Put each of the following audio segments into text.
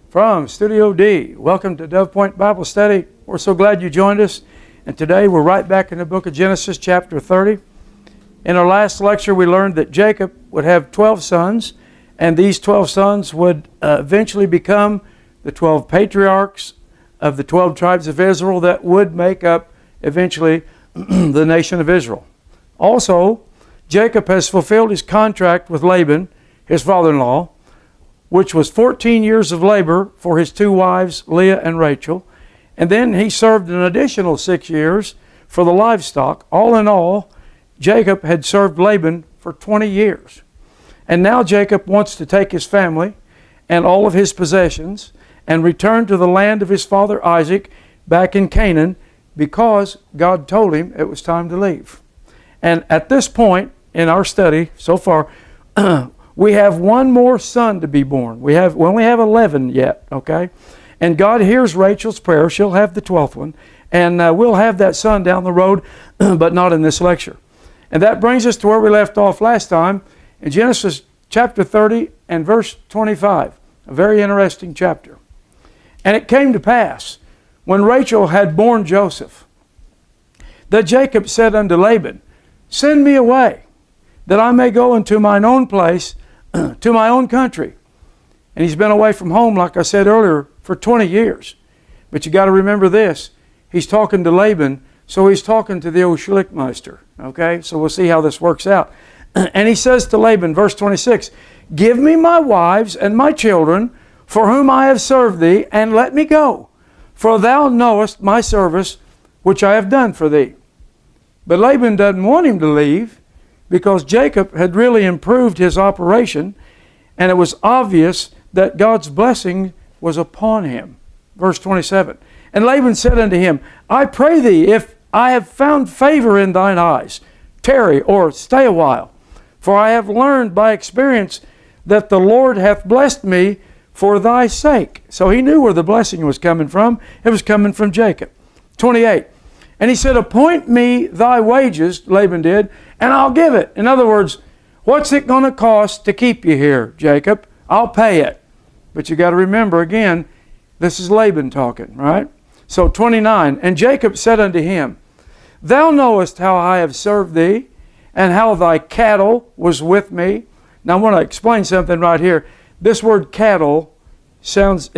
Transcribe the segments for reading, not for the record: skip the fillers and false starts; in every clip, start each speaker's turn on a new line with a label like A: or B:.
A: From Studio D, welcome to Dove Point Bible Study. We're so glad you joined us. And today we're right back in the book of Genesis chapter 30. In our last lecture we learned that Jacob would have 12 sons, and these 12 sons would eventually become the 12 patriarchs of the 12 tribes of Israel that would make up eventually the nation of Israel. Also, Jacob has fulfilled his contract with Laban, his father-in-law, which was 14 years of labor for his two wives, Leah and Rachel. And then he served an additional 6 years for the livestock. All in all, Jacob had served Laban for 20 years. And now Jacob wants to take his family and all of his possessions and return to the land of his father Isaac back in Canaan because God told him it was time to leave. And at this point in our study so far, we have one more son to be born. We only have 11 yet, okay? And God hears Rachel's prayer. She'll have the 12th one. And we'll have that son down the road, but not in this lecture. And that brings us to where we left off last time in Genesis chapter 30 and verse 25. A very interesting chapter. And it came to pass, when Rachel had borne Joseph, that Jacob said unto Laban, Send me away, that I may go into mine own place, to my own country. And he's been away from home, like I said earlier, for 20 years. But you got to remember this. He's talking to Laban, so he's talking to the old Schlickmeister. Okay, so we'll see how this works out. And he says to Laban, verse 26, Give me my wives and my children, for whom I have served thee, and let me go. For thou knowest my service, which I have done for thee. But Laban doesn't want him to leave, because Jacob had really improved his operation, and it was obvious that God's blessing was upon him. Verse 27, And Laban said unto him, I pray thee, if I have found favor in thine eyes, tarry or stay a while. For I have learned by experience that the Lord hath blessed me for thy sake. So he knew where the blessing was coming from. It was coming from Jacob. 28, And he said, Appoint me thy wages, Laban did, and I'll give it. In other words, what's it going to cost to keep you here, Jacob? I'll pay it. But you got to remember, again, this is Laban talking, right? So 29, And Jacob said unto him, Thou knowest how I have served thee, and how thy cattle was with me. Now I want to explain something right here. This word cattle sounds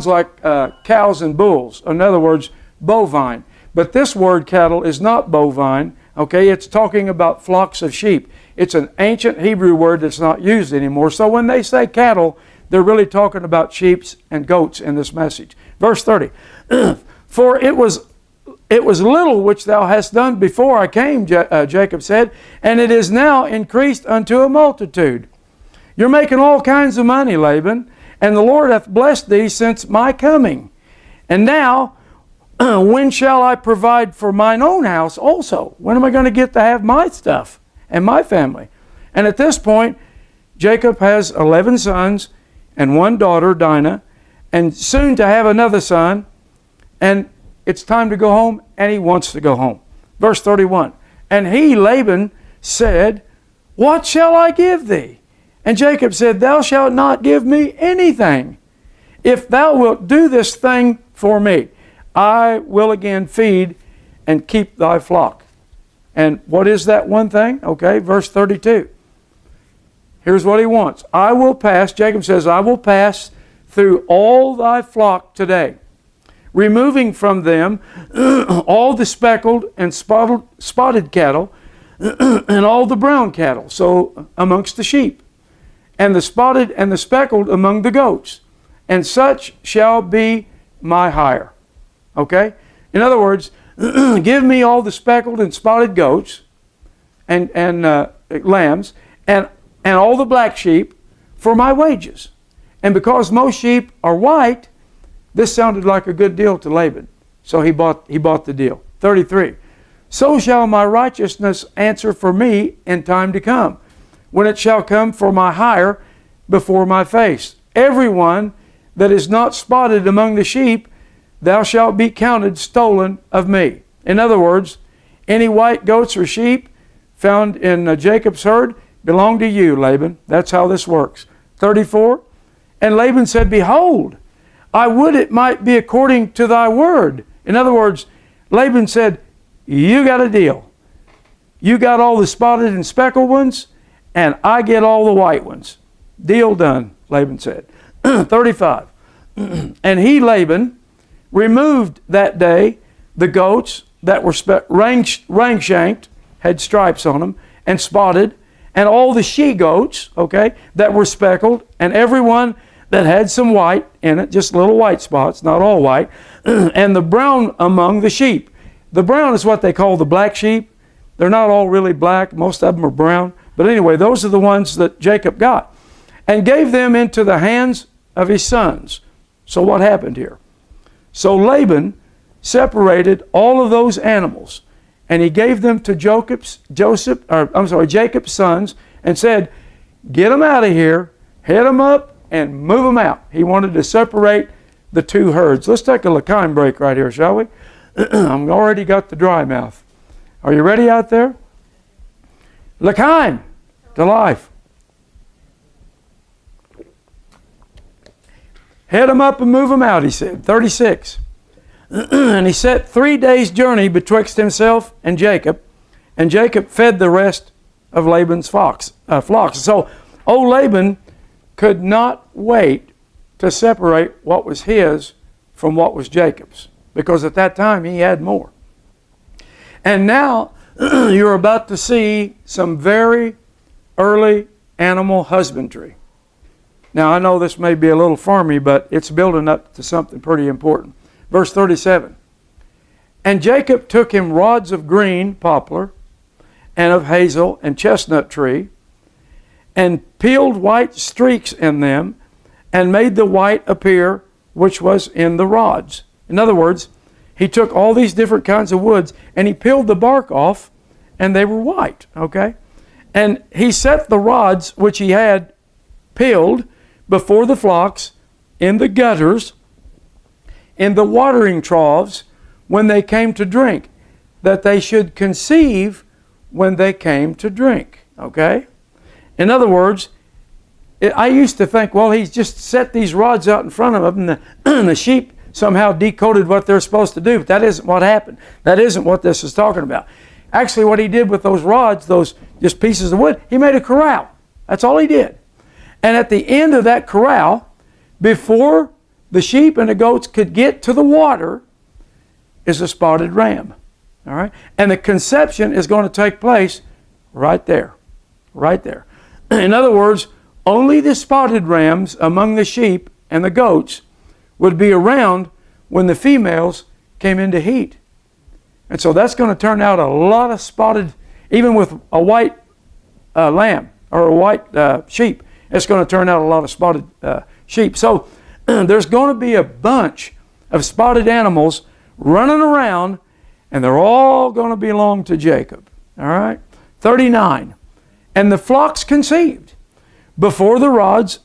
A: like cows and bulls. In other words, bovine. But this word cattle is not bovine. Okay, it's talking about flocks of sheep. It's an ancient Hebrew word that's not used anymore. So when they say cattle, they're really talking about sheep and goats in this message. Verse 30, For it was little which thou hast done before I came, Jacob said, and it is now increased unto a multitude. You're making all kinds of money, Laban, and the Lord hath blessed thee since my coming. And now, when shall I provide for mine own house also? When am I going to get to have my stuff and my family? And at this point, Jacob has 11 sons and one daughter, Dinah, and soon to have another son. And it's time to go home, and he wants to go home. Verse 31, And he, Laban, said, What shall I give thee? And Jacob said, Thou shalt not give me anything. If thou wilt do this thing for me, I will again feed and keep thy flock. And what is that one thing? Okay, verse 32. Here's what he wants. Jacob says, I will pass through all thy flock today, removing from them all the speckled and spotted cattle and all the brown cattle, so amongst the sheep, and the spotted and the speckled among the goats, and such shall be my hire. Okay? In other words, give me all the speckled and spotted goats and lambs and all the black sheep for my wages. And because most sheep are white, this sounded like a good deal to Laban. So he bought the deal. 33. So shall my righteousness answer for me in time to come, when it shall come for my hire before my face. Everyone that is not spotted among the sheep, thou shalt be counted stolen of me. In other words, any white goats or sheep found in Jacob's herd belong to you, Laban. That's how this works. 34, And Laban said, Behold, I would it might be according to thy word. In other words, Laban said, you got a deal. You got all the spotted and speckled ones, and I get all the white ones. Deal done, Laban said. 35. And he, Laban, removed that day the goats that were ring-shanked, had stripes on them, and spotted, and all the she-goats, okay, that were speckled, and every one that had some white in it, just little white spots, not all white, and the brown among the sheep. The brown is what they call the black sheep. They're not all really black. Most of them are brown. But anyway, those are the ones that Jacob got, and gave them into the hands of his sons. So what happened here? So Laban separated all of those animals, and he gave them to Jacob's sons, and said, get them out of here, head them up, and move them out. He wanted to separate the two herds. Let's take a Laban break right here, shall we? I've already got the dry mouth. Are you ready out there? Laban to life. Head them up and move them out, he said. 36. And he set 3 days' journey betwixt himself and Jacob fed the rest of Laban's flocks. So old Laban could not wait to separate what was his from what was Jacob's, because at that time he had more. And now you're about to see some very early animal husbandry. Now I know this may be a little farmy, but it's building up to something pretty important. Verse 37. And Jacob took him rods of green poplar and of hazel and chestnut tree, and peeled white streaks in them, and made the white appear which was in the rods. In other words, he took all these different kinds of woods, and he peeled the bark off, and they were white, okay? And he set the rods which he had peeled before the flocks in the gutters, in the watering troughs, when they came to drink, that they should conceive when they came to drink, okay? In other words, I used to think, well, he's just set these rods out in front of them, and the sheep somehow decoded what they're supposed to do. But that isn't what happened. That isn't what this is talking about. Actually, what he did with those rods, those just pieces of wood, he made a corral. That's all he did. And at the end of that corral, before the sheep and the goats could get to the water, is a spotted ram. All right? And the conception is going to take place right there. Right there. In other words, only the spotted rams among the sheep and the goats would be around when the females came into heat. And so that's going to turn out a lot of spotted, even with a white lamb or a white sheep, it's going to turn out a lot of spotted sheep. So there's going to be a bunch of spotted animals running around, and they're all going to belong to Jacob. All right? 39. And the flocks conceived before the rods,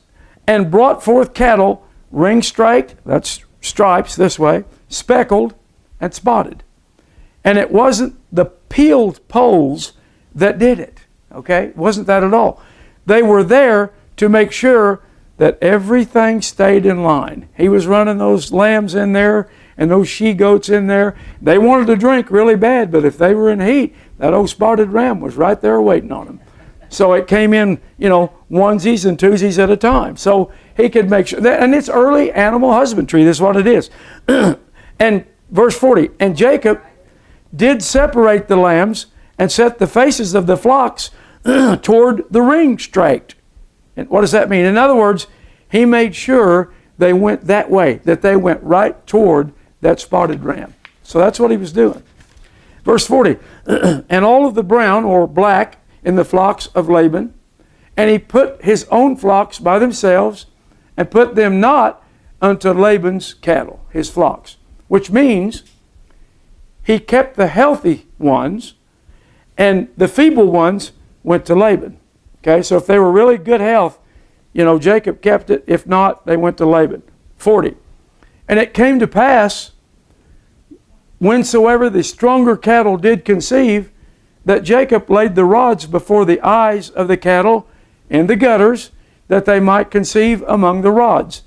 A: and brought forth cattle ring-striped, that's stripes this way, speckled and spotted. And it wasn't the peeled poles that did it, okay? It wasn't that at all. They were there to make sure that everything stayed in line. He was running those lambs in there and those she-goats in there. They wanted to drink really bad, but if they were in heat, that old spotted ram was right there waiting on them. So it came in, onesies and twosies at a time. So he could make sure, and it's early animal husbandry, this is what it is. And verse 40, and Jacob did separate the lambs and set the faces of the flocks toward the ring-striped. And what does that mean? In other words, he made sure they went that way, that they went right toward that spotted ram. So that's what he was doing. Verse 40, and all of the brown or black in the flocks of Laban, and he put his own flocks by themselves, and put them not unto Laban's cattle, his flocks. Which means he kept the healthy ones, and the feeble ones went to Laban. Okay, so if they were really good health, Jacob kept it. If not, they went to Laban. 40. And it came to pass, whensoever the stronger cattle did conceive, that Jacob laid the rods before the eyes of the cattle in the gutters, that they might conceive among the rods.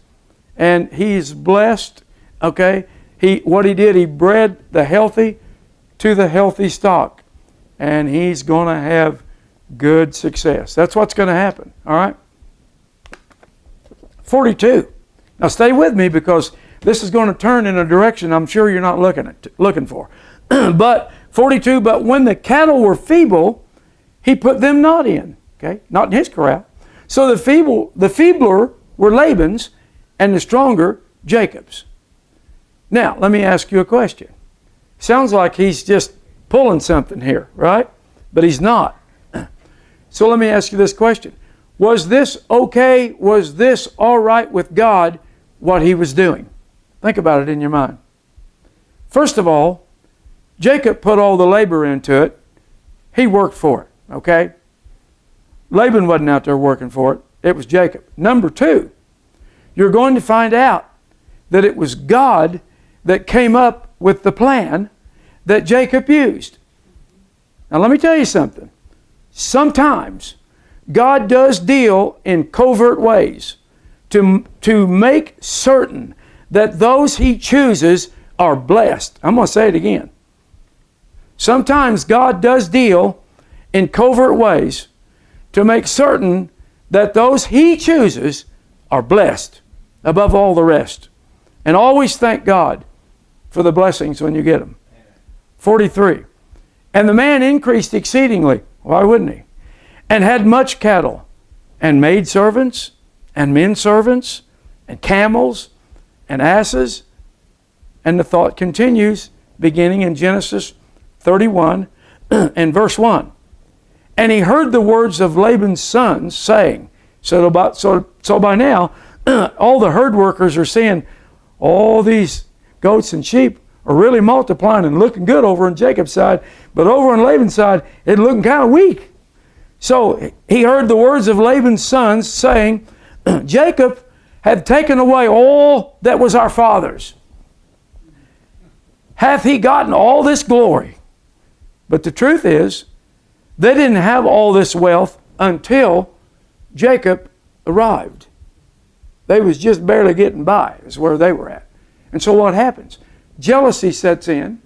A: and he's blessed. Okay, what he did, he bred the healthy to the healthy stock, and he's going to have good success. That's what's going to happen. All right. 42. Now stay with me, because this is going to turn in a direction I'm sure you're not looking for. But 42. But when the cattle were feeble, he put them not in. Okay, not in his corral. So the feebler were Laban's, and the stronger Jacob's. Now let me ask you a question. Sounds like he's just pulling something here, right? But he's not. So let me ask you this question. Was this okay? Was this all right with God, what he was doing? Think about it in your mind. First of all, Jacob put all the labor into it. He worked for it, okay? Laban wasn't out there working for it. It was Jacob. Number two, you're going to find out that it was God that came up with the plan that Jacob used. Now let me tell you something. Sometimes God does deal in covert ways to make certain that those he chooses are blessed. I'm going to say it again. Sometimes God does deal in covert ways to make certain that those he chooses are blessed above all the rest. And always thank God for the blessings when you get them. 43. And the man increased exceedingly. Why wouldn't he? And had much cattle, and maidservants, and men servants, and camels, and asses. And the thought continues, beginning in Genesis 31 and verse 1. And he heard the words of Laban's sons, saying, so by now, all the herd workers are seeing all these goats and sheep are really multiplying and looking good over on Jacob's side, but over on Laban's side, it's looking kind of weak. So he heard the words of Laban's sons saying, Jacob hath taken away all that was our father's. Hath he gotten all this glory? But the truth is, they didn't have all this wealth until Jacob arrived. They was just barely getting by, is where they were at. And so what happens? Jealousy sets in,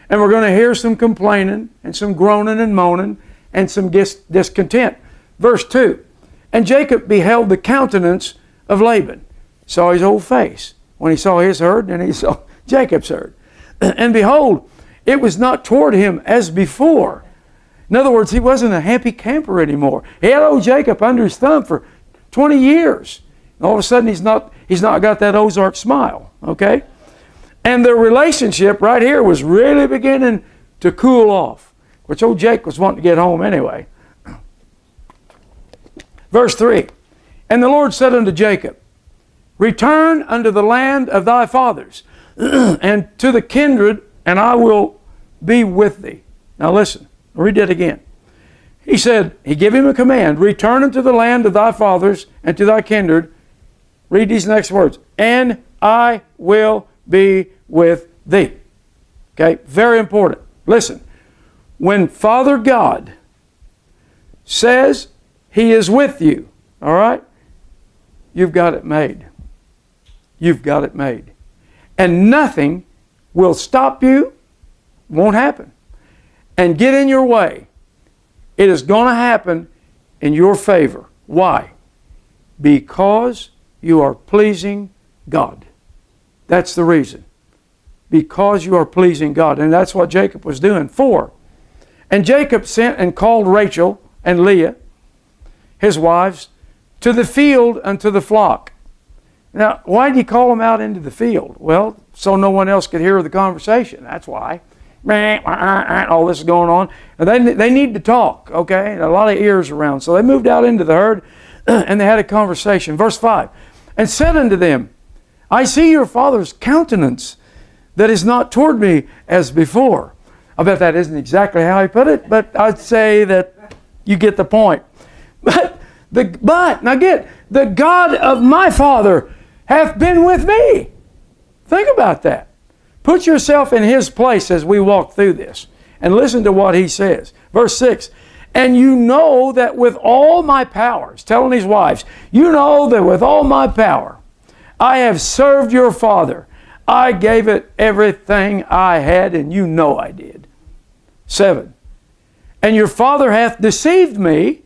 A: and we're going to hear some complaining and some groaning and moaning and some discontent. Verse 2, and Jacob beheld the countenance of Laban, saw his old face when he saw his herd, and he saw Jacob's herd. And behold, it was not toward him as before. In other words, he wasn't a happy camper anymore. He had old Jacob under his thumb for 20 years. And all of a sudden, he's not got that Ozark smile, okay? And their relationship right here was really beginning to cool off, which old Jake was wanting to get home anyway. Verse 3, and the Lord said unto Jacob, return unto the land of thy fathers, and to the kindred, and I will be with thee. Now listen, I'll read that again. He said, he gave him a command, return unto the land of thy fathers, and to thy kindred. Read these next words, and I will be with thee. Okay, very important. Listen, when Father God says he is with you, all right, you've got it made. You've got it made. And nothing will stop you, won't happen, and get in your way. It is going to happen in your favor. Why? Because you are pleasing God. That's the reason. Because you are pleasing God. And that's what Jacob was doing. 4. And Jacob sent and called Rachel and Leah, his wives, to the field unto the flock. Now, why did he call them out into the field? Well, so no one else could hear the conversation. That's why. All this is going on. And they need to talk, okay? And a lot of ears around. So they moved out into the herd and they had a conversation. Verse 5. And said unto them, I see your father's countenance that is not toward me as before. I bet that isn't exactly how he put it, but I'd say that you get the point. But now get, the God of my father hath been with me. Think about that. Put yourself in his place as we walk through this and listen to what he says. Verse 6, and you know that with all my powers, telling his wives, you know that with all my power, I have served your father. I gave it everything I had, and you know I did. 7. And your father hath deceived me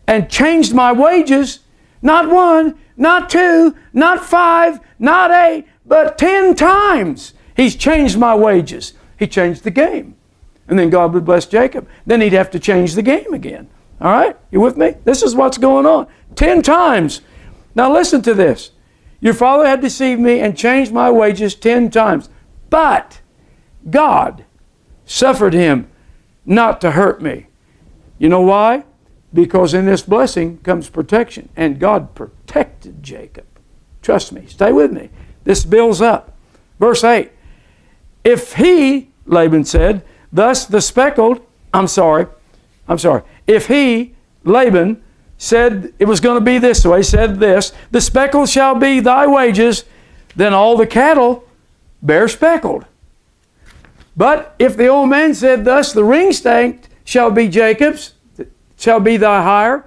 A: and changed my wages, not 1, not 2, not 5, not 8, but 10 times. He's changed my wages. He changed the game. And then God would bless Jacob. Then he'd have to change the game again. All right? You with me? This is what's going on. 10 times. Now listen to this. Your father had deceived me and changed my wages 10 times. But God suffered him not to hurt me. You know why? Because in this blessing comes protection. And God protected Jacob. Trust me. Stay with me. This builds up. Verse 8. If he, Laban said, thus the speckled, if he, Laban, said it was going to be this way, said this, the speckled shall be thy wages, then all the cattle bear speckled. But if the old man said thus, the ring-staked shall be Jacob's, shall be thy hire,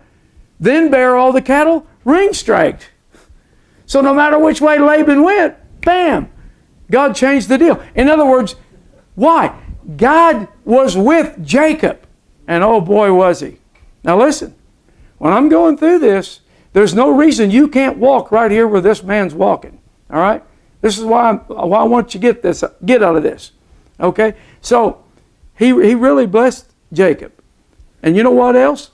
A: then bear all the cattle ring-straked. So no matter which way Laban went, bam, God changed the deal. In other words, why? God was with Jacob. And oh boy, was he. Now listen, when I'm going through this, there's no reason you can't walk right here where this man's walking. All right? This is why I want you to get out of this. Okay? So, he really blessed Jacob. And you know what else?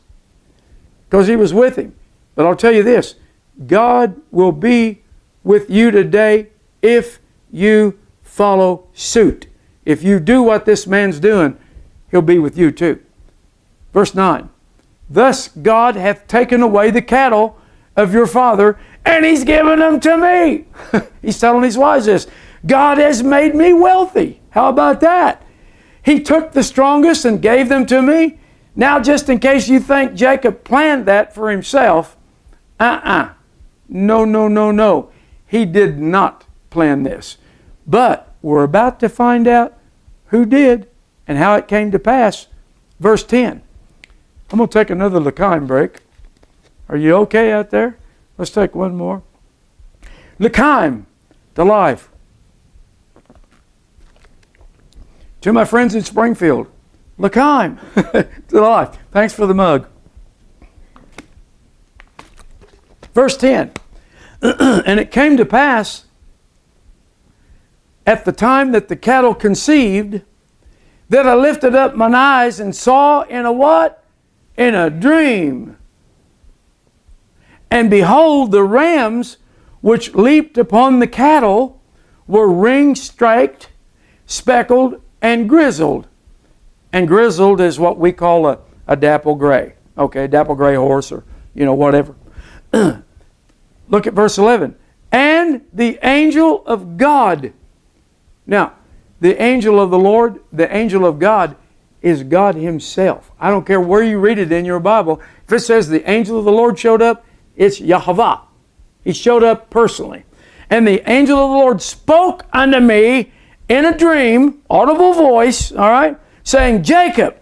A: Because he was with him. But I'll tell you this, God will be with you today if you follow suit. If you do what this man's doing, he'll be with you too. Verse 9. Thus God hath taken away the cattle of your father, and he's given them to me. He's telling his wives this. God has made me wealthy. How about that? He took the strongest and gave them to me. Now, just in case you think Jacob planned that for himself, No. He did not plan this. But we're about to find out who did and how it came to pass. Verse 10. I'm going to take another Laban break. Are you okay out there? Let's take one more. Laban, to life. To my friends in Springfield, Laban, to life. Thanks for the mug. Verse 10. And it came to pass at the time that the cattle conceived that I lifted up mine eyes and saw in a what? In a dream. And behold, the rams which leaped upon the cattle were ring-straked, speckled, and grizzled. And grizzled is what we call a dapple gray. Okay, dapple gray horse or, whatever. Look at verse 11. And the angel of God. Now, the angel of the Lord, the angel of God, is God Himself. I don't care where you read it in your Bible. If it says the angel of the Lord showed up, it's Yahweh. He showed up personally. And the angel of the Lord spoke unto me in a dream, audible voice, all right, saying, Jacob.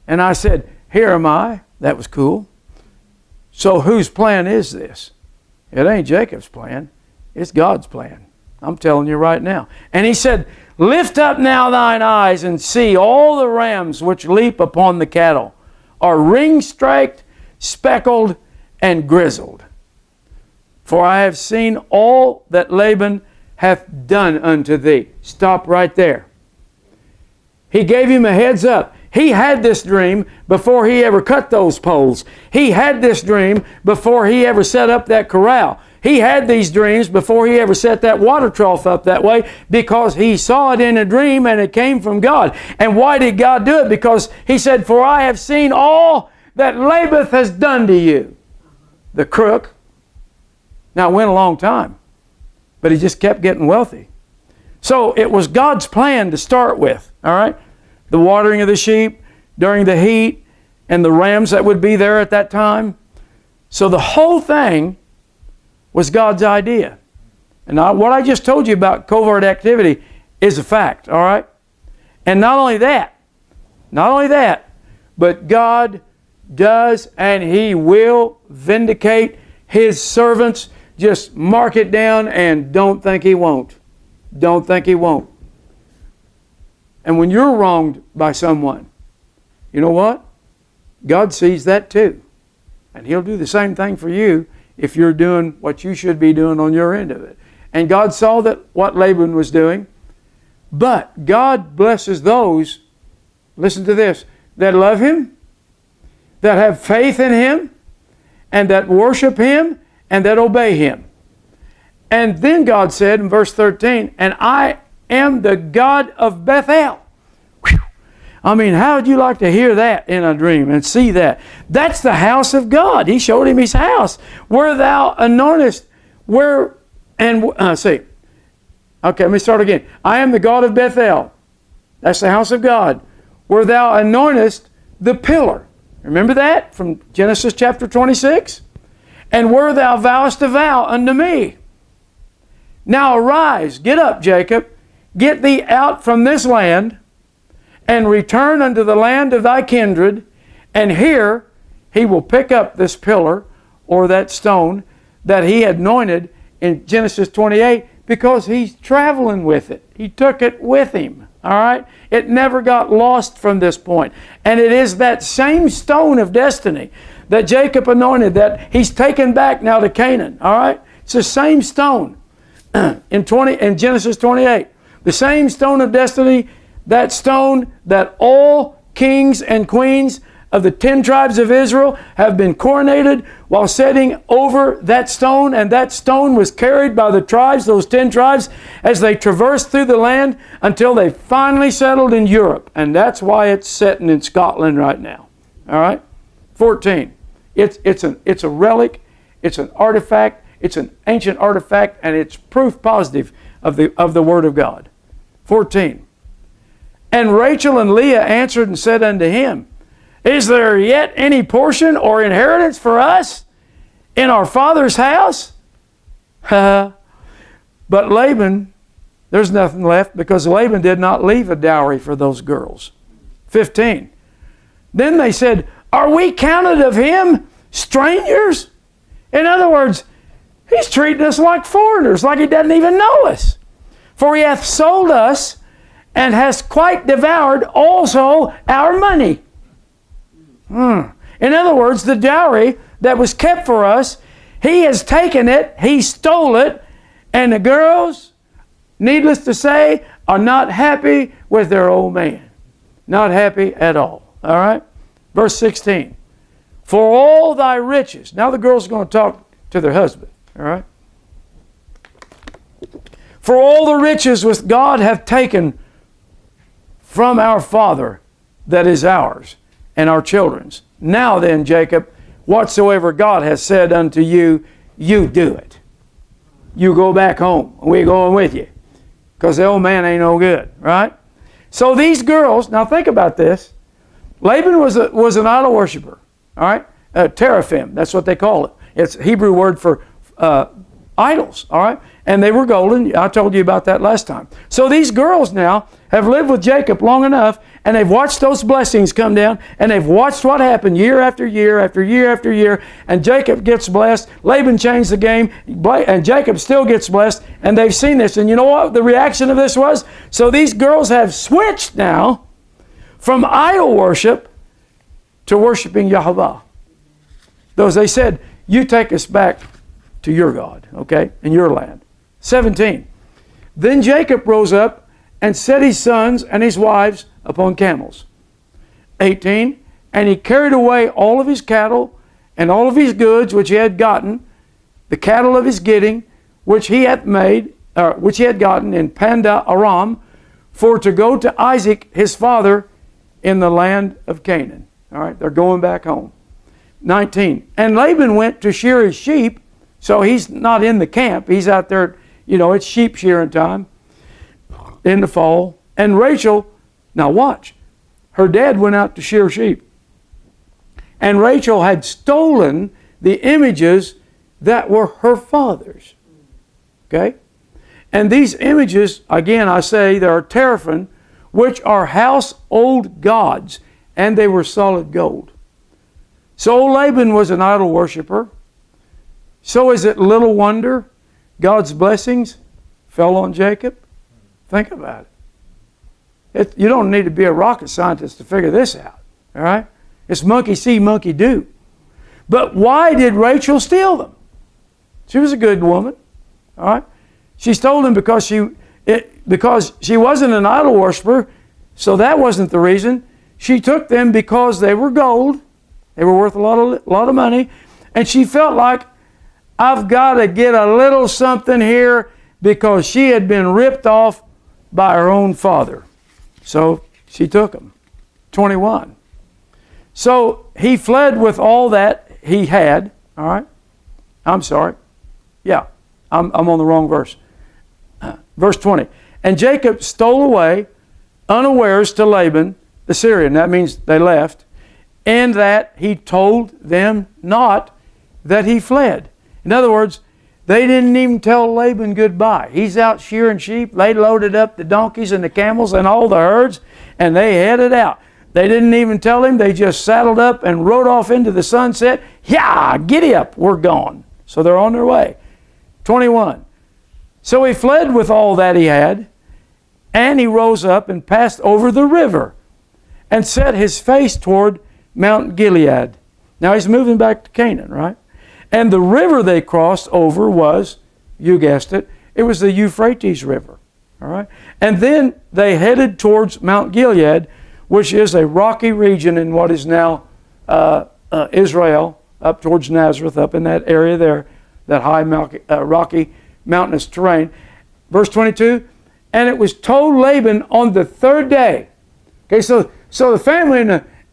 A: And I said, here am I. That was cool. So whose plan is this? It ain't Jacob's plan. It's God's plan. I'm telling you right now. And he said, lift up now thine eyes and see all the rams which leap upon the cattle are ring-straked, speckled, and grizzled. For I have seen all that Laban hath done unto thee. Stop right there. He gave him a heads up. He had this dream before he ever cut those poles. He had this dream before he ever set up that corral. He had these dreams before he ever set that water trough up that way because he saw it in a dream and it came from God. And why did God do it? Because He said, for I have seen all that Laban has done to you. The crook. Now it went a long time, but he just kept getting wealthy. So it was God's plan to start with, all right? The watering of the sheep during the heat and the rams that would be there at that time. So the whole thing was God's idea. And what I just told you about covert activity is a fact, all right? And not only that, but God does and He will vindicate His servants just mark it down and don't think He won't. Don't think He won't. And when you're wronged by someone, you know what? God sees that too. And He'll do the same thing for you if you're doing what you should be doing on your end of it. And God saw that what Laban was doing. But God blesses those, listen to this, that love Him, that have faith in Him, and that worship Him, and that obey Him. And then God said in verse 13, and I am the God of Bethel. Whew. I mean, how would you like to hear that in a dream and see that? That's the house of God. He showed him His house. Where thou anointest, where, and see. Okay, let me start again. I am the God of Bethel. That's the house of God. Where thou anointest the pillar. Remember that from Genesis chapter 26? And where thou vowest a vow unto me. Now arise, get up, Jacob, get thee out from this land, and return unto the land of thy kindred, and here he will pick up this pillar, or that stone, that he had anointed in Genesis 28, because he's traveling with it. He took it with him. All right? It never got lost from this point. And it is that same stone of destiny that Jacob anointed that he's taken back now to Canaan. All right? It's the same stone in Genesis 28. The same stone of destiny, that stone that all kings and queens of the 10 tribes of Israel have been coronated while sitting over that stone, and that stone was carried by the tribes, those 10 tribes, as they traversed through the land until they finally settled in Europe. And that's why it's sitting in Scotland right now. All right? 14. It's a relic, it's an artifact, it's an ancient artifact, and it's proof positive of the Word of God. 14. And Rachel and Leah answered and said unto him, is there yet any portion or inheritance for us in our father's house? But Laban, there's nothing left, because Laban did not leave a dowry for those girls. 15. Then they said, are we counted of him strangers? In other words, he's treating us like foreigners, like he doesn't even know us. For he hath sold us and has quite devoured also our money. In other words, the dowry that was kept for us, he has taken it, he stole it, and the girls, needless to say, are not happy with their old man. Not happy at all. All right? Verse 16. For all thy riches. Now the girl's going to talk to their husband. All right? For all the riches which God hath taken from our father, that is ours, and our children's. Now then, Jacob, whatsoever God has said unto you, you do it. You go back home. We're going with you. Because the old man ain't no good, right? So these girls, now think about this. Laban was an idol worshiper, all right? Teraphim, that's what they call it. It's a Hebrew word for idols, all right? And they were golden. I told you about that last time. So these girls now have lived with Jacob long enough, and they've watched those blessings come down, and they've watched what happened year after year after year after year, and Jacob gets blessed. Laban changed the game, and Jacob still gets blessed, and they've seen this. And you know what the reaction of this was? So these girls have switched now from idol worship to worshiping Yahweh. Those they said, you take us back to your God, okay, in your land. 17. Then Jacob rose up and set his sons and his wives upon camels. 18. And he carried away all of his cattle and all of his goods which he had gotten, the cattle of his getting, which he had gotten in Panda Aram, for to go to Isaac his father in the land of Canaan. All right, they're going back home. 19. And Laban went to shear his sheep, so he's not in the camp. He's out there, it's sheep shearing time in the fall. And Rachel, now watch, her dad went out to shear sheep. And Rachel had stolen the images that were her father's. Okay? And these images, again, I say, they are teraphim, which are household gods, and they were solid gold. So Laban was an idol worshiper. So is it little wonder God's blessings fell on Jacob? Think about it. You don't need to be a rocket scientist to figure this out. All right? It's monkey see, monkey do. But why did Rachel steal them? She was a good woman. All right? She stole them because she wasn't an idol worshiper, so that wasn't the reason. She took them because they were gold. They were worth a lot of money. And she felt like, I've got to get a little something here, because she had been ripped off by her own father. So she took them. 21. So he fled with all that he had. All right? I'm sorry. Yeah, I'm on the wrong verse. Verse 20. And Jacob stole away unawares to Laban the Syrian. That means they left. And that he told them not that he fled. In other words, they didn't even tell Laban goodbye. He's out shearing sheep. They loaded up the donkeys and the camels and all the herds, and they headed out. They didn't even tell him. They just saddled up and rode off into the sunset. Yeah, giddy up, we're gone. So they're on their way. 21. So he fled with all that he had, and he rose up and passed over the river and set his face toward Mount Gilead. Now he's moving back to Canaan, right? And the river they crossed over was, you guessed it, it was the Euphrates River. All right? And then they headed towards Mount Gilead, which is a rocky region in what is now Israel, up towards Nazareth, up in that area there, that high rocky mountainous terrain. Verse 22, and it was told Laban on the third day. Okay, so the family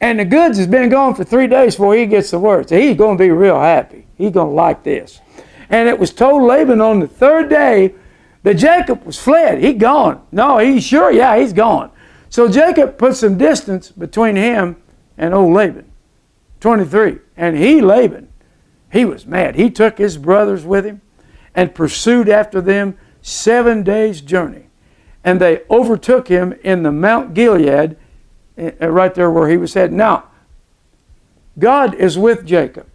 A: and the goods has been gone for 3 days before he gets the word. So he's going to be real happy. He's going to like this. And it was told Laban on the third day that Jacob was fled. He gone. No, he's sure. Yeah, he's gone. So Jacob put some distance between him and old Laban. 23. And Laban, he was mad. He took his brothers with him and pursued after them 7 days' journey. And they overtook him in the Mount Gilead, right there where he was heading. Now, God is with Jacob.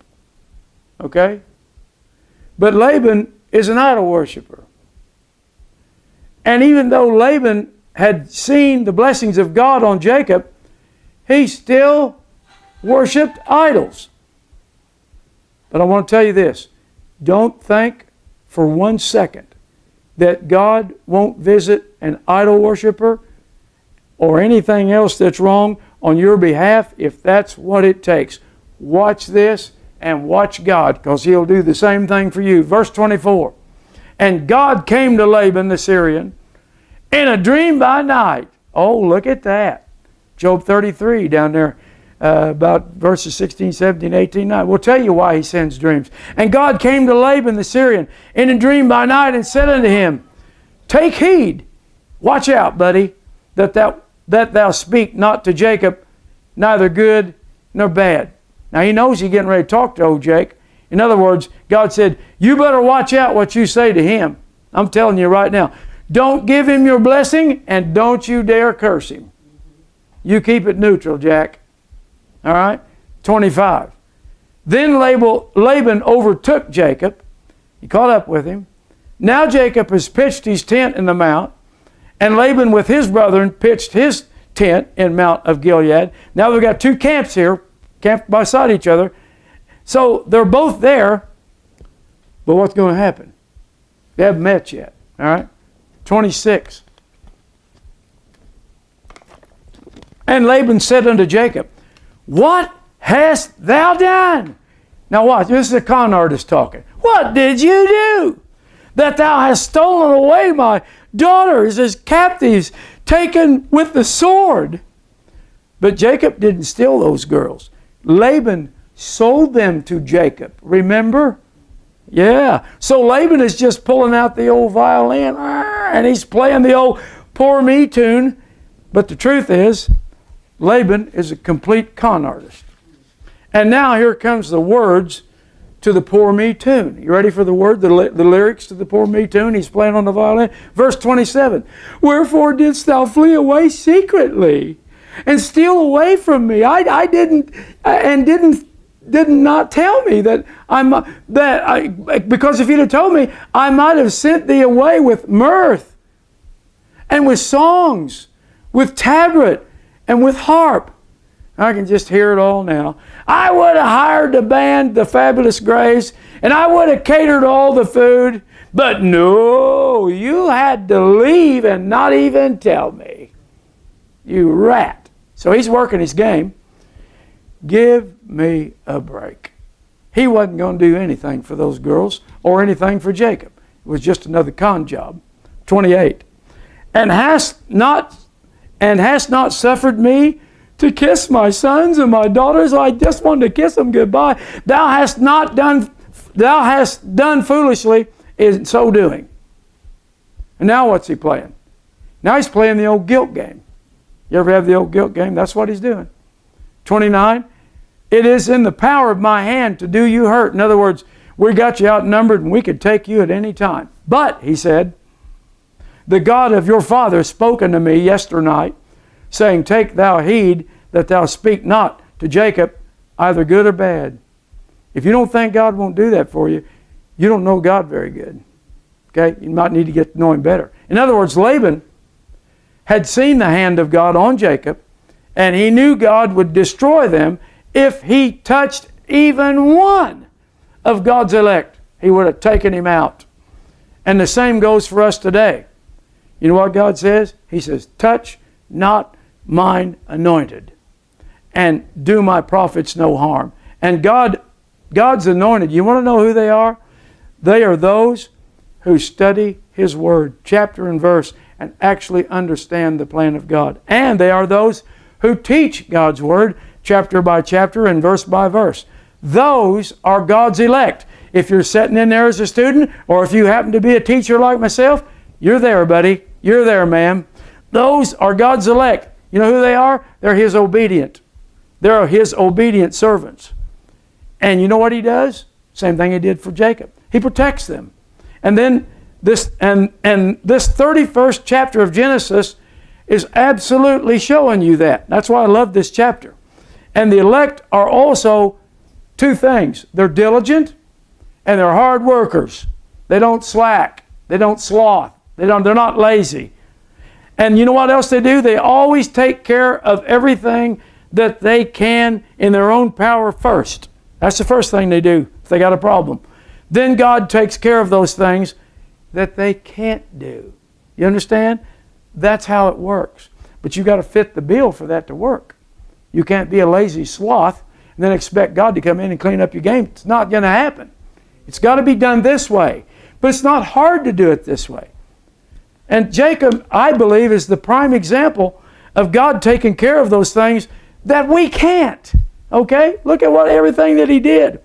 A: Okay? But Laban is an idol worshiper. And even though Laban had seen the blessings of God on Jacob, he still worshipped idols. But I want to tell you this. Don't think for 1 second that God won't visit an idol worshiper or anything else that's wrong on your behalf if that's what it takes. Watch this and watch God, because He'll do the same thing for you. Verse 24. And God came to Laban the Syrian in a dream by night. Oh, look at that. Job 33 down there, about verses 16, 17, 18, 9. We'll tell you why He sends dreams. And God came to Laban the Syrian in a dream by night and said unto him, take heed, watch out, buddy, that thou speak not to Jacob, neither good nor bad. Now he knows he's getting ready to talk to old Jake. In other words, God said, you better watch out what you say to him. I'm telling you right now. Don't give him your blessing, and don't you dare curse him. You keep it neutral, Jack. All right? 25. Then Laban overtook Jacob. He caught up with him. Now Jacob has pitched his tent in the mount, and Laban with his brethren pitched his tent in Mount of Gilead. Now we've got two camps here, camped beside each other. So they're both there, but what's going to happen? They haven't met yet. All right? 26. And Laban said unto Jacob, what hast thou done? Now watch, this is a con artist talking. What did you do? That thou hast stolen away my daughters as captives, taken with the sword. But Jacob didn't steal those girls. Laban sold them to Jacob. Remember? Yeah. So Laban is just pulling out the old violin and he's playing the old poor me tune. But the truth is, Laban is a complete con artist. And now here comes the words to the poor me tune. You ready for the word, the lyrics to the poor me tune? He's playing on the violin. Verse 27. Wherefore didst thou flee away secretly and steal away from me? I didn't did not tell me that because if you'd have told me, I might have sent thee away with mirth and with songs, with tabret and with harp. I can just hear it all now. I would have hired the band, the Fabulous Grace, and I would have catered all the food. But no, you had to leave and not even tell me. You rat. So he's working his game. Give me a break. He wasn't going to do anything for those girls or anything for Jacob. It was just another con job. 28. And hast not suffered me to kiss my sons and my daughters. I just wanted to kiss them goodbye. Thou hast done foolishly in so doing. And now what's he playing? Now he's playing the old guilt game. You ever have the old guilt game? That's what he's doing. 29. It is in the power of my hand to do you hurt. In other words, we got you outnumbered and we could take you at any time. But, he said, the God of your father spoke unto me yesternight, saying, take thou heed that thou speak not to Jacob either good or bad. If you don't think God won't do that for you, you don't know God very good. Okay? You might need to get to know him better. In other words, Laban had seen the hand of God on Jacob, and he knew God would destroy them if he touched even one of God's elect. He would have taken him out. And the same goes for us today. You know what God says? He says, touch not mine anointed, and do my prophets no harm. And God's anointed, you want to know who they are? They are those who study his word, chapter and verse, and actually understand the plan of God. And they are those who teach God's word, chapter by chapter and verse by verse. Those are God's elect. If you're sitting in there as a student, or if you happen to be a teacher like myself, you're there, buddy. You're there, ma'am. Those are God's elect. You know who they are? They're his obedient. They're his obedient servants. And you know what he does? Same thing he did for Jacob. He protects them. And then this 31st chapter of Genesis is absolutely showing you that. That's why I love this chapter. And the elect are also two things. They're diligent and they're hard workers. They don't slack. They don't sloth. They're not lazy. And you know what else they do? They always take care of everything that they can in their own power first. That's the first thing they do if they got a problem. Then God takes care of those things that they can't do. You understand? That's how it works. But you've got to fit the bill for that to work. You can't be a lazy sloth and then expect God to come in and clean up your game. It's not going to happen. It's got to be done this way. But it's not hard to do it this way. And Jacob, I believe, is the prime example of God taking care of those things that we can't. Okay? Look at everything that he did.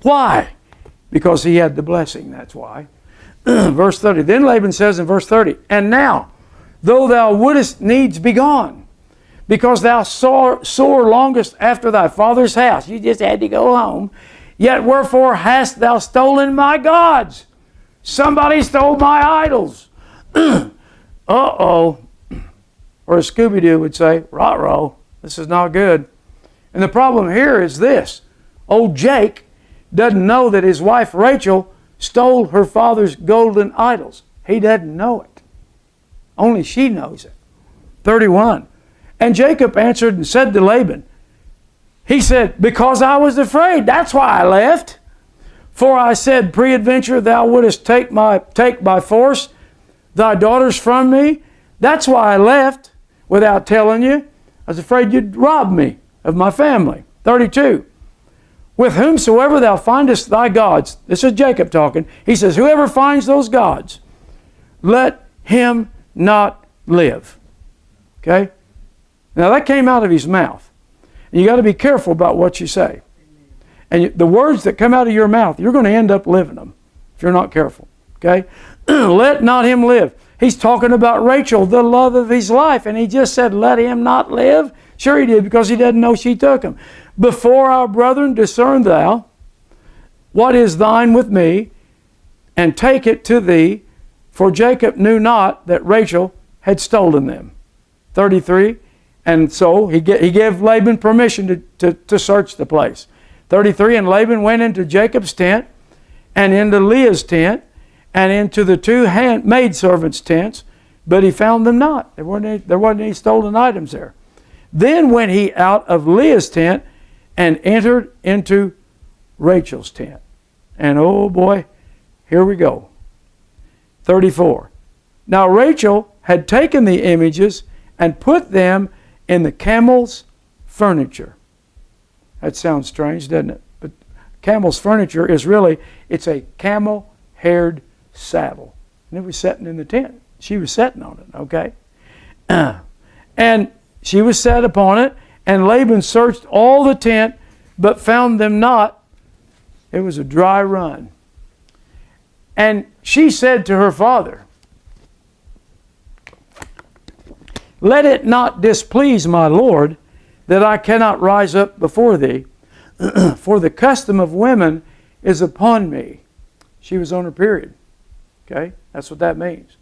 A: Why? Because he had the blessing, that's why. Verse 30. Then Laban says in verse 30, and now, though thou wouldest needs be gone, because thou sore longest after thy father's house, you just had to go home, yet wherefore hast thou stolen my gods? Somebody stole my idols. Uh-oh. Or as Scooby-Doo would say, rah-roh, this is not good. And the problem here is this. Old Jake doesn't know that his wife Rachel stole her father's golden idols. He doesn't know it. Only she knows it. 31. And Jacob answered and said to Laban, he said, because I was afraid, that's why I left. For I said, peradventure thou wouldest take by force thy daughters from me. That's why I left without telling you. I was afraid you'd rob me of my family. 32. With whomsoever thou findest thy gods. This is Jacob talking. He says, whoever finds those gods, let him not live. Okay? Now that came out of his mouth. And you got to be careful about what you say. And the words that come out of your mouth, you're going to end up living them if you're not careful. Okay? Let not him live. He's talking about Rachel, the love of his life, and he just said, let him not live. Sure he did, because he doesn't know she took him. Before our brethren discern thou what is thine with me, and take it to thee, for Jacob knew not that Rachel had stolen them. 33. And so he gave Laban permission to search the place. 33, and Laban went into Jacob's tent and into Leah's tent and into the two maidservants' tents, but he found them not. There wasn't any stolen items there. Then went he out of Leah's tent and entered into Rachel's tent. And oh boy, here we go. 34. Now Rachel had taken the images and put them in the camel's furniture. That sounds strange, doesn't it? But camel's furniture is really, it's a camel-haired saddle. And it was sitting in the tent. She was sitting on it, okay? And she was set upon it, and Laban searched all the tent, but found them not. It was a dry run. And she said to her father, let it not displease my Lord that I cannot rise up before thee, for the custom of women is upon me. She was on her period. Okay? That's what that means.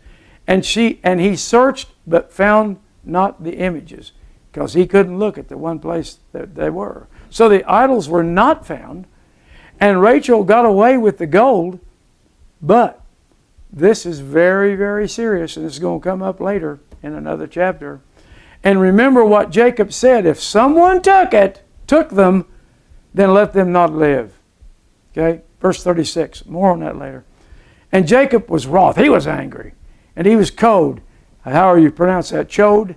A: And he searched but found not the images, because he couldn't look at the one place that they were. So the idols were not found, and Rachel got away with the gold, but this is very, very serious, and this is going to come up later in another chapter. And remember what Jacob said, if someone took them, then let them not live. Okay? Verse 36, more on that later. And Jacob was wroth, he was angry, and he was cold. How are you pronounce that? Chode?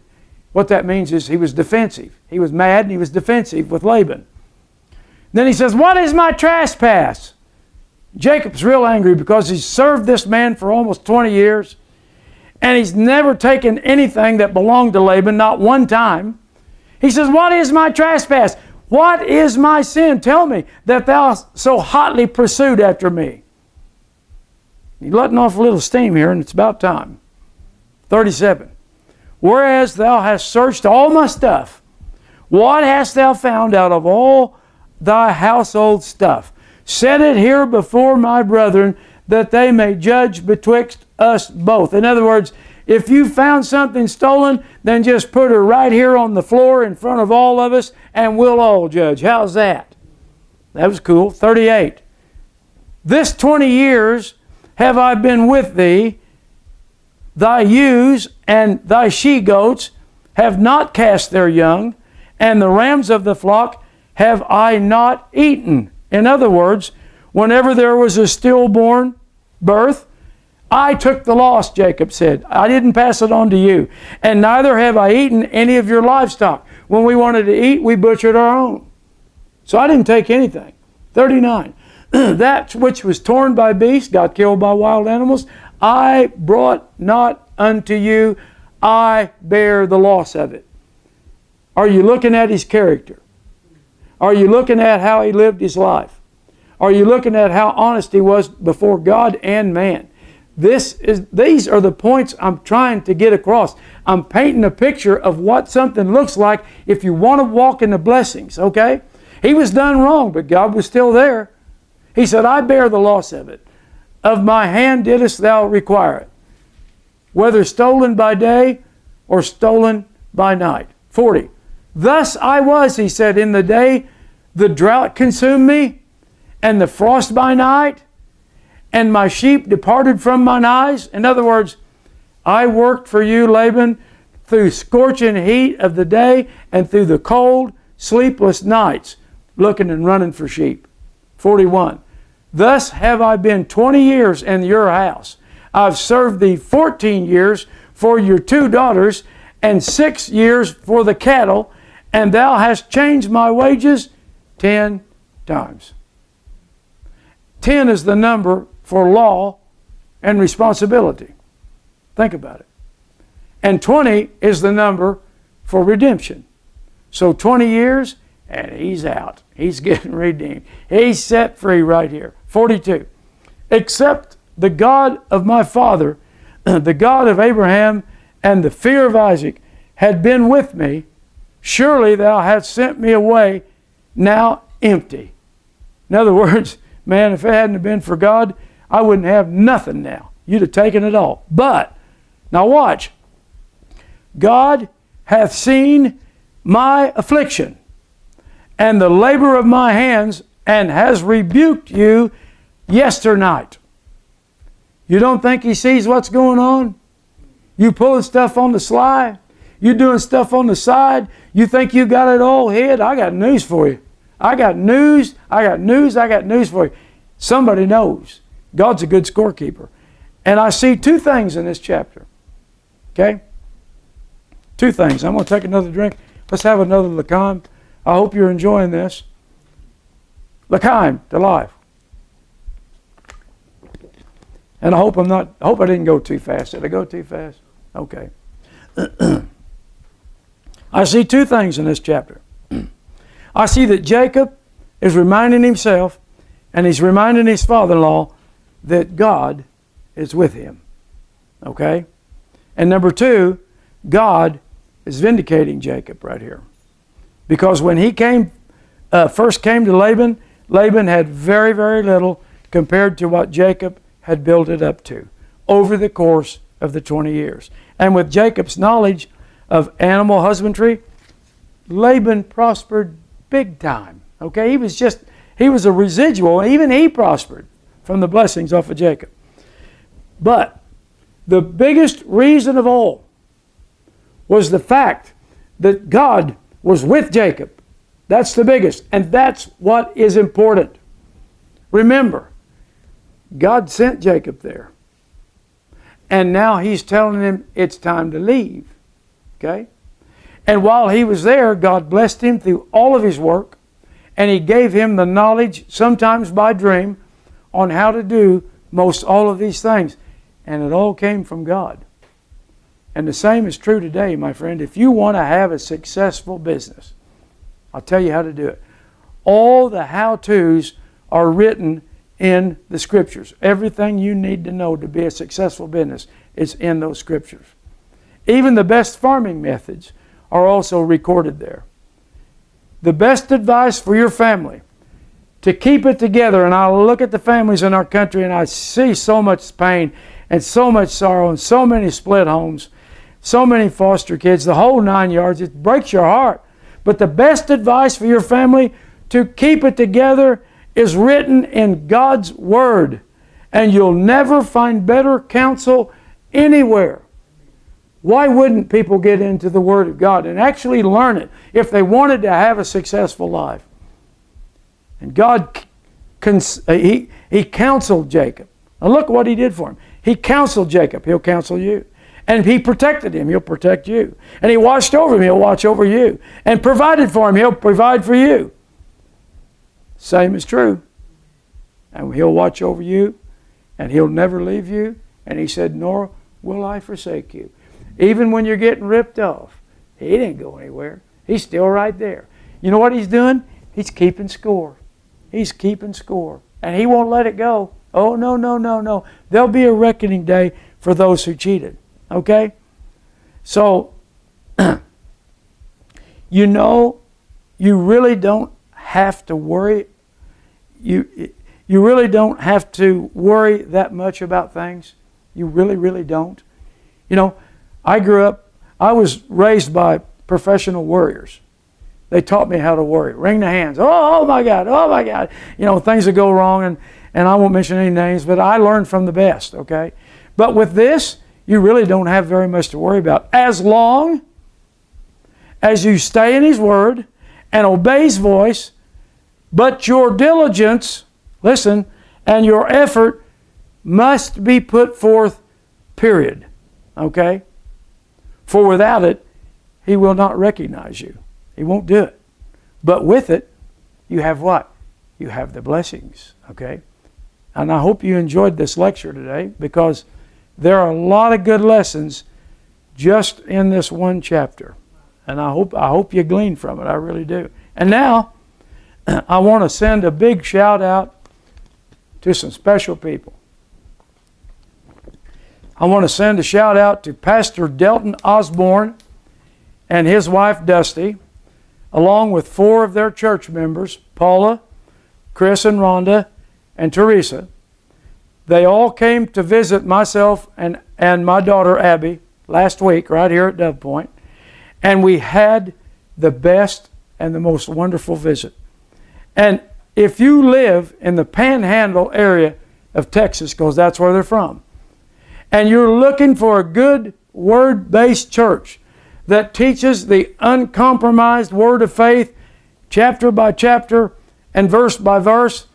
A: What that means is he was defensive. He was mad and he was defensive with Laban. Then he says, what is my trespass? Jacob's real angry because he's served this man for almost 20 years. And he's never taken anything that belonged to Laban, not one time. He says, what is my trespass? What is my sin? Tell me that thou so hotly pursued after me. He's letting off a little steam here, and it's about time. 37. Whereas thou hast searched all my stuff, what hast thou found out of all thy household stuff? Set it here before my brethren, that they may judge betwixt us both. In other words, if you found something stolen, then just put her right here on the floor in front of all of us, and we'll all judge. How's that? That was cool. 38. This 20 years have I been with thee. Thy ewes and thy she-goats have not cast their young, and the rams of the flock have I not eaten. In other words, whenever there was a stillborn birth, I took the loss, Jacob said. I didn't pass it on to you. And neither have I eaten any of your livestock. When we wanted to eat, we butchered our own. So I didn't take anything. 39. That which was torn by beasts, got killed by wild animals, I brought not unto you. I bear the loss of it. Are you looking at his character? Are you looking at how he lived his life? Are you looking at how honest he was before God and man? These are the points I'm trying to get across. I'm painting a picture of what something looks like if you want to walk in the blessings, okay? He was done wrong, but God was still there. He said, I bear the loss of it. Of my hand didst thou require it, whether stolen by day or stolen by night. 40. Thus I was, he said, in the day the drought consumed me, and the frost by night, and my sheep departed from mine eyes. In other words, I worked for you, Laban, through scorching heat of the day and through the cold, sleepless nights, looking and running for sheep. 41. Thus have I been 20 years in your house. I've served thee 14 years for your 2 daughters, and 6 years for the cattle, and thou hast changed my wages 10 times. 10 is the number for law and responsibility. Think about it. And 20 is the number for redemption. So 20 years, and he's out. He's getting redeemed. He's set free right here. 42. Except the God of my father, the God of Abraham, and the fear of Isaac had been with me, surely thou hadst sent me away now empty. In other words, man, if it hadn't been for God, I wouldn't have nothing now. You'd have taken it all. But, now watch. God hath seen my affliction and the labor of my hands, and has rebuked you yesternight. You don't think he sees what's going on? You pulling stuff on the sly? You doing stuff on the side? You think you got it all hid? I got news for you. I got news for you. Somebody knows. God's a good scorekeeper. And I see two things in this chapter. Okay? Two things. I'm going to take another drink. Let's have another Laban. I hope you're enjoying this. Laban to life. And I hope I didn't go too fast. Did I go too fast? Okay. I see two things in this chapter. I see that Jacob is reminding himself, and he's reminding his father-in-law, that God is with him. Okay? And number two, God is vindicating Jacob right here. Because when he first came to Laban, Laban had very, very little compared to what Jacob had built it up to over the course of the 20 years. And with Jacob's knowledge of animal husbandry, Laban prospered big time. Okay, he was a residual. Even he prospered from the blessings off of Jacob. But the biggest reason of all was the fact that God was with Jacob. That's the biggest, and that's what is important. Remember, God sent Jacob there. And now he's telling him it's time to leave. Okay? And while he was there, God blessed him through all of his work, and he gave him the knowledge, sometimes by dream, on how to do most all of these things. And it all came from God. And the same is true today, my friend. If you want to have a successful business, I'll tell you how to do it. All the how-tos are written in the Scriptures. Everything you need to know to be a successful business is in those Scriptures. Even the best farming methods are also recorded there. The best advice for your family, to keep it together, and I look at the families in our country and I see so much pain and so much sorrow and so many split homes, so many foster kids, the whole 9 yards. It breaks your heart. But the best advice for your family to keep it together is written in God's Word. And you'll never find better counsel anywhere. Why wouldn't people get into the Word of God and actually learn it if they wanted to have a successful life? And God, he counseled Jacob. Now look what he did for him. He counseled Jacob. He'll counsel you. And he protected him. He'll protect you. And he watched over him. He'll watch over you. And provided for him. He'll provide for you. Same is true. And he'll watch over you. And he'll never leave you. And he said, nor will I forsake you. Even when you're getting ripped off, he didn't go anywhere. He's still right there. You know what he's doing? He's keeping score. He's keeping score. And he won't let it go. Oh, no, no, no, no. There'll be a reckoning day for those who cheated. Okay? So, you know, you really don't have to worry. You really don't have to worry that much about things. You really, really don't. You know, I was raised by professional warriors. They taught me how to worry. Wring the hands. Oh my God, oh my God. You know, things that go wrong, and I won't mention any names, but I learned from the best, okay? But with this, you really don't have very much to worry about. As long as you stay in His Word and obey His voice, but your diligence, listen, and your effort must be put forth, period. Okay? For without it, He will not recognize you. He won't do it. But with it, you have what? You have the blessings. Okay? And I hope you enjoyed this lecture today, because there are a lot of good lessons just in this one chapter. And I hope you glean from it. I really do. And now, I want to send a big shout out to some special people. I want to send a shout out to Pastor Delton Osborne and his wife Dusty, along with 4 of their church members, Paula, Chris and Rhonda, and Teresa. They all came to visit myself and my daughter Abby last week right here at Dove Point. And we had the best and the most wonderful visit. And if you live in the Panhandle area of Texas, because that's where they're from, and you're looking for a good word-based church that teaches the uncompromised word of faith, chapter by chapter and verse by verse,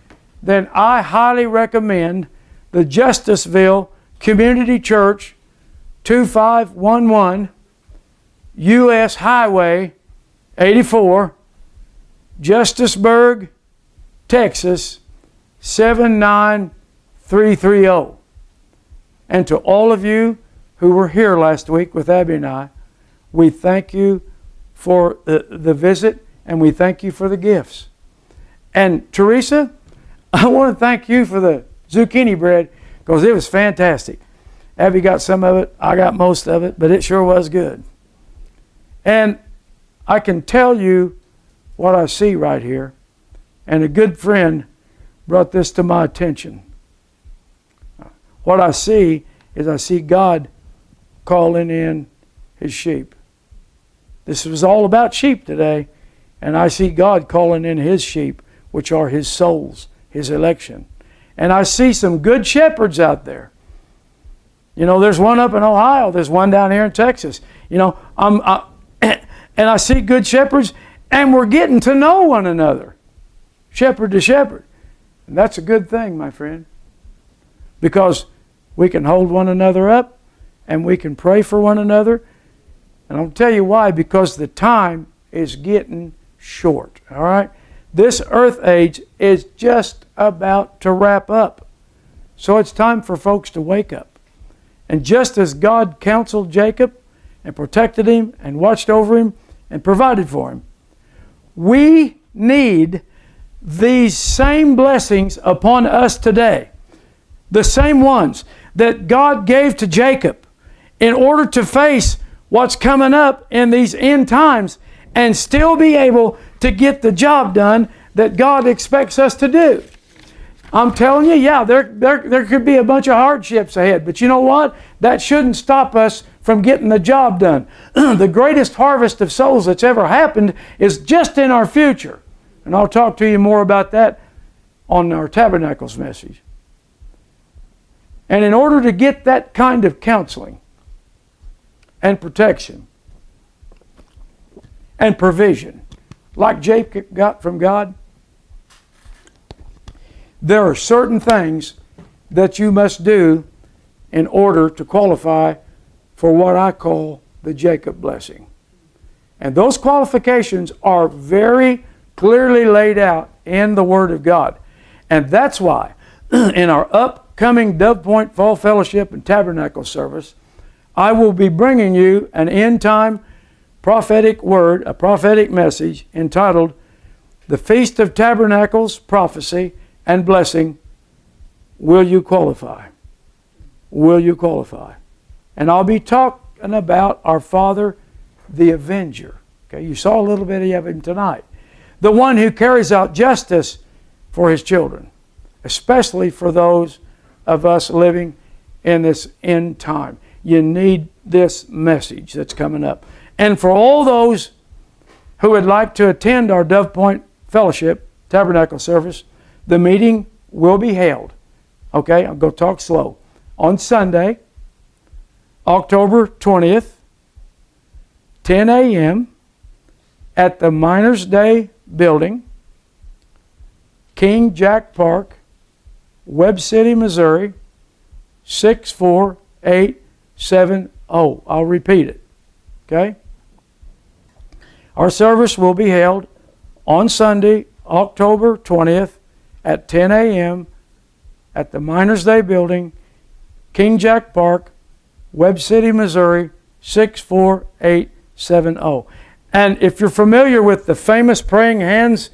A: then I highly recommend the Justiceville Community Church, 2511 U.S. Highway 84, Justisburg, Texas, 79330. And to all of you who were here last week with Abby and I, we thank you for the visit, and we thank you for the gifts. And Teresa, I want to thank you for the zucchini bread, because it was fantastic. Abby got some of it, I got most of it, but it sure was good. And I can tell you what I see right here, and a good friend brought this to my attention. What I see is I see God calling in His sheep. This was all about sheep today, and I see God calling in His sheep, which are His souls, His election. And I see some good shepherds out there. You know, there's one up in Ohio, there's one down here in Texas. You know, and I see good shepherds, and we're getting to know one another, shepherd to shepherd. And that's a good thing, my friend, because we can hold one another up, and we can pray for one another. And I'll tell you why, because the time is getting short, all right? This earth age is just about to wrap up. So it's time for folks to wake up. And just as God counseled Jacob and protected him and watched over him and provided for him, we need these same blessings upon us today. The same ones that God gave to Jacob in order to face what's coming up in these end times and still be able to get the job done that God expects us to do. I'm telling you, yeah, there could be a bunch of hardships ahead, but you know what? That shouldn't stop us from getting the job done. The greatest harvest of souls that's ever happened is just in our future. And I'll talk to you more about that on our Tabernacles message. And in order to get that kind of counseling and protection and provision, like Jacob got from God, there are certain things that you must do in order to qualify for what I call the Jacob blessing. And those qualifications are very clearly laid out in the Word of God. And that's why in our upcoming Dove Point Fall Fellowship and Tabernacle service, I will be bringing you an end-time prophetic word, a prophetic message entitled The Feast of Tabernacles, Prophecy and Blessing. Will you qualify? Will you qualify? And I'll be talking about our Father, the Avenger. Okay, you saw a little bit of him tonight. The one who carries out justice for His children, especially for those of us living in this end time. You need this message that's coming up. And for all those who would like to attend our Dove Point Fellowship Tabernacle service, the meeting will be held. Okay, I'll go talk slow. On Sunday, October 20th, 10 a.m. at the Miners Day Building, King Jack Park, Webb City, Missouri, 64870. I'll repeat it. Okay? Our service will be held on Sunday, October 20th at 10 a.m. at the Miners Day Building, King Jack Park, Webb City, Missouri, 64870. And if you're familiar with the famous Praying Hands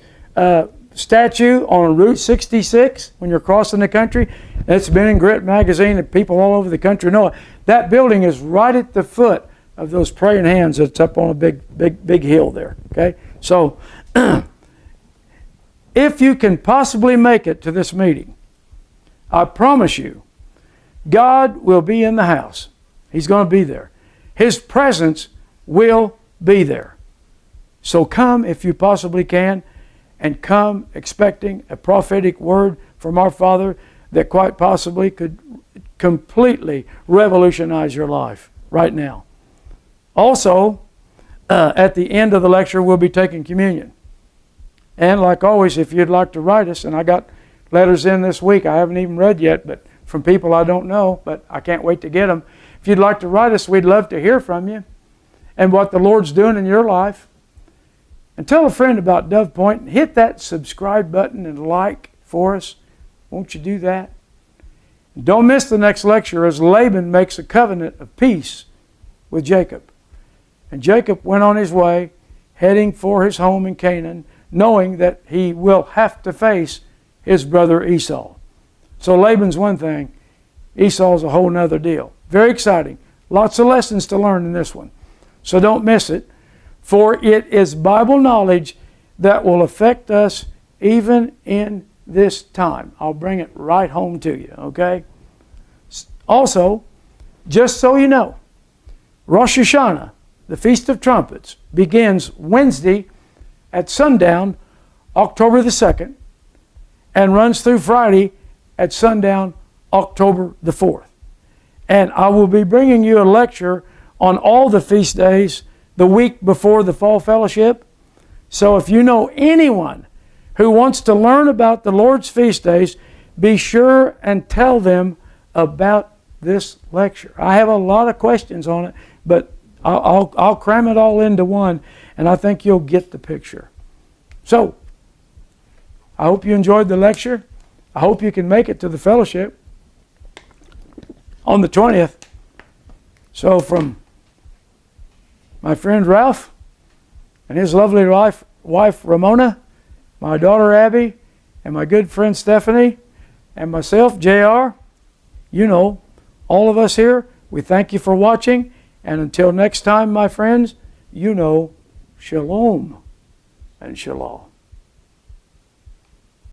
A: statue on Route 66 when you're crossing the country, it's been in Grit magazine and people all over the country know it. That building is right at the foot of those praying hands that's up on a big hill there. Okay? So if you can possibly make it to this meeting, I promise you, God will be in the house. He's going to be there. His presence will be there. So come if you possibly can, and come expecting a prophetic word from our Father that quite possibly could completely revolutionize your life right now. Also, at the end of the lecture, we'll be taking communion. And like always, if you'd like to write us, and I got letters in this week I haven't even read yet, but from people I don't know, but I can't wait to get them. If you'd like to write us, we'd love to hear from you and what the Lord's doing in your life. And tell a friend about Dove Point, and hit that subscribe button and like for us. Won't you do that? Don't miss the next lecture as Laban makes a covenant of peace with Jacob. And Jacob went on his way, heading for his home in Canaan, knowing that he will have to face his brother Esau. So Laban's one thing, Esau's a whole nother deal. Very exciting. Lots of lessons to learn in this one. So don't miss it, for it is Bible knowledge that will affect us even in this time. I'll bring it right home to you, okay? Also, just so you know, Rosh Hashanah, the Feast of Trumpets, begins Wednesday at sundown, October the 2nd, and runs through Friday at sundown, October the 4th. And I will be bringing you a lecture on all the feast days the week before the Fall Fellowship. So if you know anyone who wants to learn about the Lord's feast days, be sure and tell them about this lecture. I have a lot of questions on it, but I'll cram it all into one, and I think you'll get the picture. So, I hope you enjoyed the lecture. I hope you can make it to the fellowship on the 20th. So from my friend Ralph and his lovely wife Ramona, my daughter Abby, and my good friend Stephanie, and myself, JR, you know, all of us here, we thank you for watching. And until next time, my friends, you know, shalom and shalom.